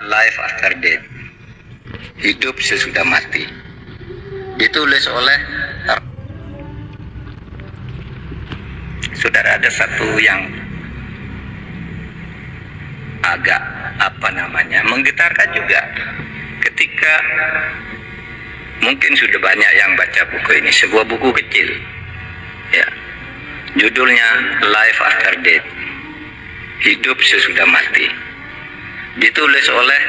Life After Death, hidup sesudah mati, ditulis oleh saudara. Ada satu yang agak menggetarkan juga ketika mungkin sudah banyak yang baca buku ini, sebuah buku kecil ya, judulnya Life After Death, hidup sesudah mati, ditulis oleh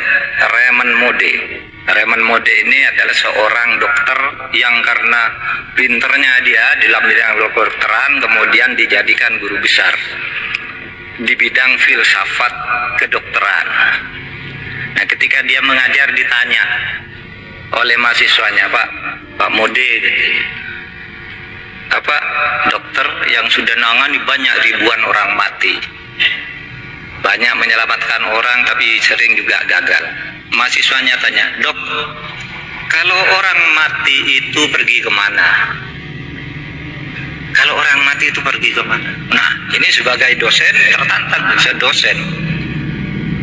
Raymond Moody. Raymond Moody ini adalah seorang dokter yang karena pinternya dia dalam bidang kedokteran kemudian dijadikan guru besar di bidang filsafat kedokteran. Nah, ketika dia mengajar ditanya oleh mahasiswanya, Pak Moody, apa dokter yang sudah nangani banyak ribuan orang mati, banyak menyelamatkan orang tapi sering juga gagal. Mahasiswanya tanya, Dok, kalau orang mati itu pergi kemana? Kalau orang mati itu pergi kemana? Nah, ini sebagai dosen tertantang, dosen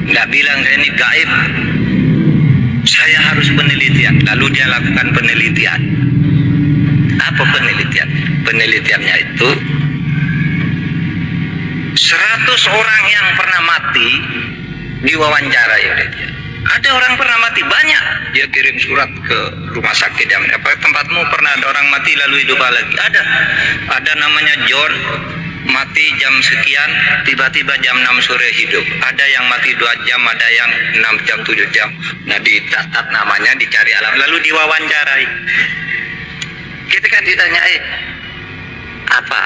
nggak bilang saya ini gaib, saya harus penelitian. Lalu dia lakukan penelitian. Apa penelitian? Penelitiannya itu 100 orang yang pernah mati diwawancarai oleh dia. Ada orang pernah mati banyak, dia kirim surat ke rumah sakit yang apa, tempatmu pernah ada orang mati lalu hidup lagi? Ada namanya John, mati jam sekian, tiba-tiba jam 6 sore hidup. Ada yang mati 2 jam, ada yang 6 jam, 7 jam. Nah, dicatat namanya, dicari alam, lalu diwawancarai. Ketika ditanya, apa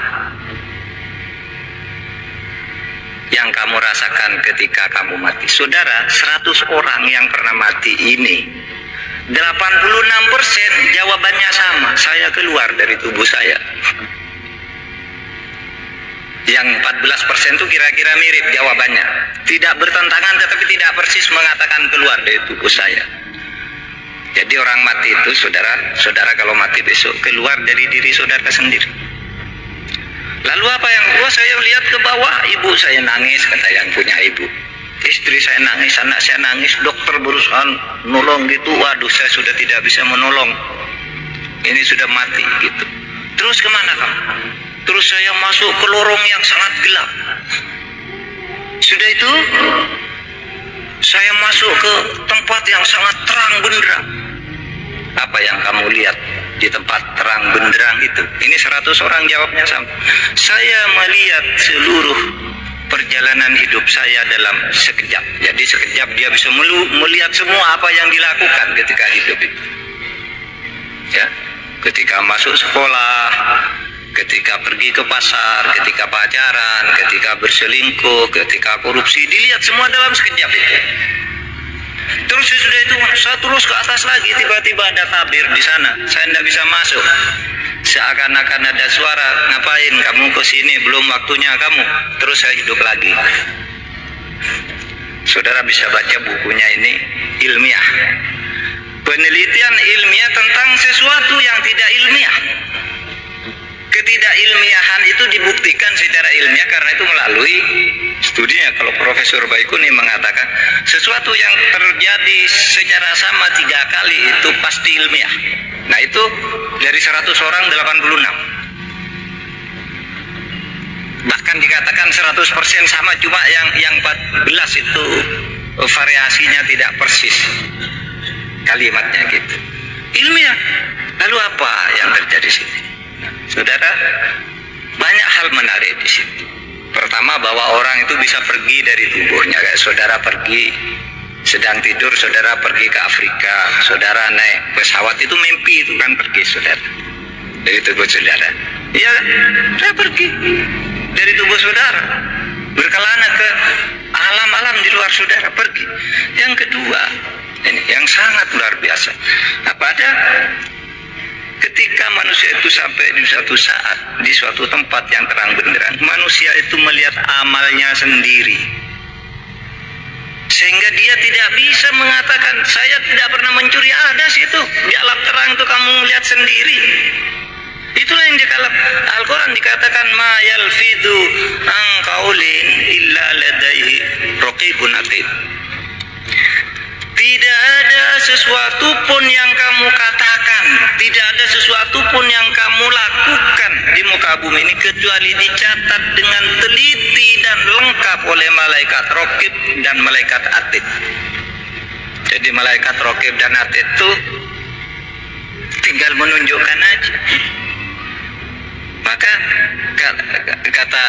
yang kamu rasakan ketika kamu mati? Saudara, 100 orang yang pernah mati ini 86% jawabannya sama, saya keluar dari tubuh saya. Yang 14% itu kira-kira mirip jawabannya, tidak bertentangan tetapi tidak persis mengatakan keluar dari tubuh saya. Jadi orang mati itu, saudara kalau mati besok keluar dari diri saudara sendiri. Lalu apa yang saya lihat ke bawah, ibu saya nangis, kata yang punya ibu. Istri saya nangis, anak saya nangis, dokter berusaha nolong gitu. Waduh, saya sudah tidak bisa menolong. Ini sudah mati gitu. Terus kemana kamu? Terus saya masuk ke lorong yang sangat gelap. Sudah itu, saya masuk ke tempat yang sangat terang benderang. Apa yang kamu lihat di tempat terang benderang itu? Ini 100 orang jawabnya sama. Saya melihat seluruh perjalanan hidup saya dalam sekejap. Jadi sekejap dia bisa melihat semua apa yang dilakukan ketika hidup itu. Ya, ketika masuk sekolah, ketika pergi ke pasar, ketika pacaran, ketika berselingkuh, ketika korupsi, dilihat semua dalam sekejap itu. Terus sudah itu saya terus ke atas lagi, tiba-tiba ada tabir di sana, saya tidak bisa masuk. Seakan-akan ada suara, ngapain kamu ke sini, belum waktunya kamu. Terus saya hidup lagi. Saudara bisa baca bukunya ini, ilmiah, penelitian ilmiah tentang sesuatu yang tidak ilmiah. Ketidakilmiahan itu dibuktikan secara ilmiah karena itu melalui studinya. Kalau Profesor Baikuni mengatakan sesuatu yang terjadi secara sama 3 kali itu pasti ilmiah. Nah, itu dari 100 orang 86. Bahkan dikatakan 100% sama, cuma yang 14 itu variasinya tidak persis kalimatnya gitu. Ilmiah. Lalu apa yang terjadi di sini? Saudara, banyak hal menarik di sini. Pertama, bahwa orang itu bisa pergi dari tubuhnya. Kayak saudara pergi, sedang tidur, saudara pergi ke Afrika, saudara naik pesawat, itu mimpi, itu kan pergi saudara dari tubuh saudara. Iya, saya pergi dari tubuh saudara, berkelana ke alam-alam di luar saudara, pergi. Yang kedua, ini yang sangat luar biasa. Apa ada? Ketika manusia itu sampai di suatu saat, di suatu tempat yang terang benderang, manusia itu melihat amalnya sendiri. Sehingga dia tidak bisa mengatakan, saya tidak pernah mencuri, ada situ. Di alam terang itu kamu melihat sendiri. Itulah yang di dalam Al-Quran dikatakan, ma yalfidu an qaulin illa ladaihi raqibun atid. sesuatu pun yang kamu katakan, tidak ada sesuatu pun yang kamu lakukan di muka bumi ini kecuali dicatat dengan teliti dan lengkap oleh malaikat Raqib dan malaikat Atid. Jadi malaikat Raqib dan Atid itu tinggal menunjukkan aja. Maka kata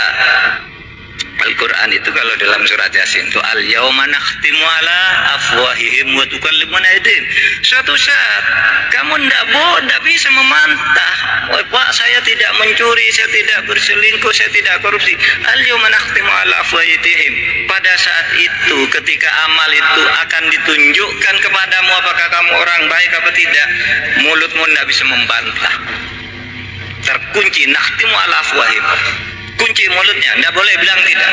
Al-Quran itu kalau dalam surat Yasin itu al-yauma nakhtimu ala afwahihim wa tukallimuna aydihim. Suatu saat kamu tidak bisa memantah, oh, Pak, saya tidak mencuri, saya tidak berselingkuh, saya tidak korupsi. Al-yauma nakhtimu ala afwahihim. Pada saat itu ketika amal itu akan ditunjukkan kepadamu apakah kamu orang baik apa tidak, mulutmu tidak bisa membantah. Terkunci, nakhtimu ala afwahihim. Kunci mulutnya, tidak boleh bilang tidak.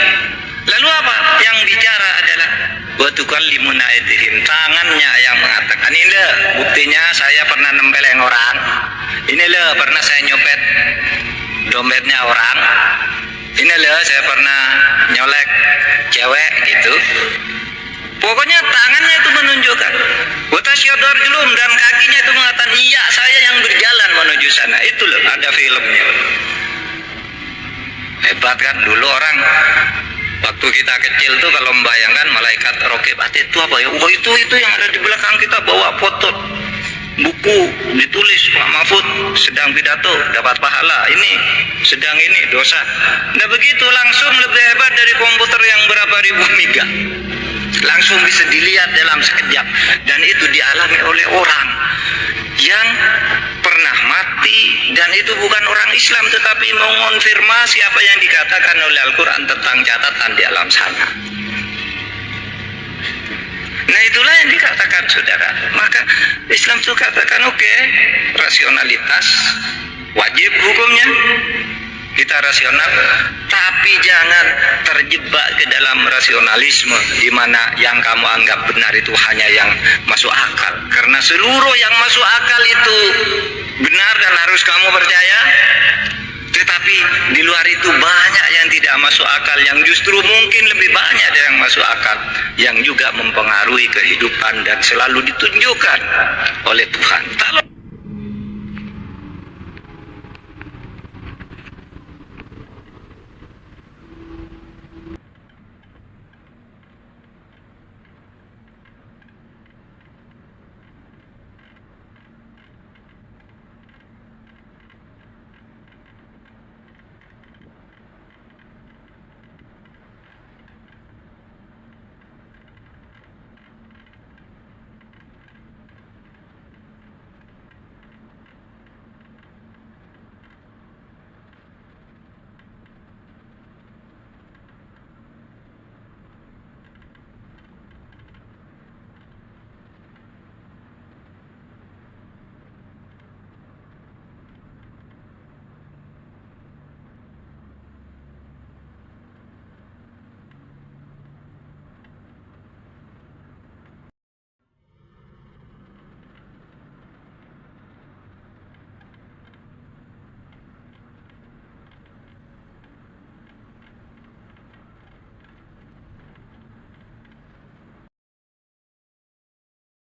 Lalu apa? Yang bicara adalah wa tukallimuna aydihim, tangannya yang mengatakan. Ini loh buktinya saya pernah nempeleng orang. Ini loh pernah saya nyopet dompetnya orang. Ini loh saya pernah nyolek cewek gitu. Pokoknya tangannya itu menunjukkan. Wa tasyhadu arjuluhum, dan kakinya itu mengatakan iya saya yang berjalan menuju sana. Itu loh ada filmnya. Hebat kan dulu orang waktu kita kecil tuh kalau membayangkan malaikat Raqib Atid itu apa ya? Oh itu yang ada di belakang kita bawa foto buku ditulis Pak Mahfud sedang pidato dapat pahala, ini sedang ini dosa. Nah begitu langsung lebih hebat dari komputer yang berapa ribu mega. Langsung bisa dilihat dalam sekejap, dan itu dialami oleh orang yang pernah mati, dan itu bukan orang Islam tetapi mengonfirmasi apa yang dikatakan oleh Al-Quran tentang catatan di alam sana. Nah itulah yang dikatakan saudara. Maka Islam itu katakan oke, rasionalitas wajib hukumnya, kita rasional, tapi jangan terjebak ke dalam rasionalisme di mana yang kamu anggap benar itu hanya yang masuk akal. Karena seluruh yang masuk akal itu benar dan harus kamu percaya. Tetapi di luar itu banyak yang tidak masuk akal, yang justru mungkin lebih banyak dari yang masuk akal, yang juga mempengaruhi kehidupan dan selalu ditunjukkan oleh Tuhan.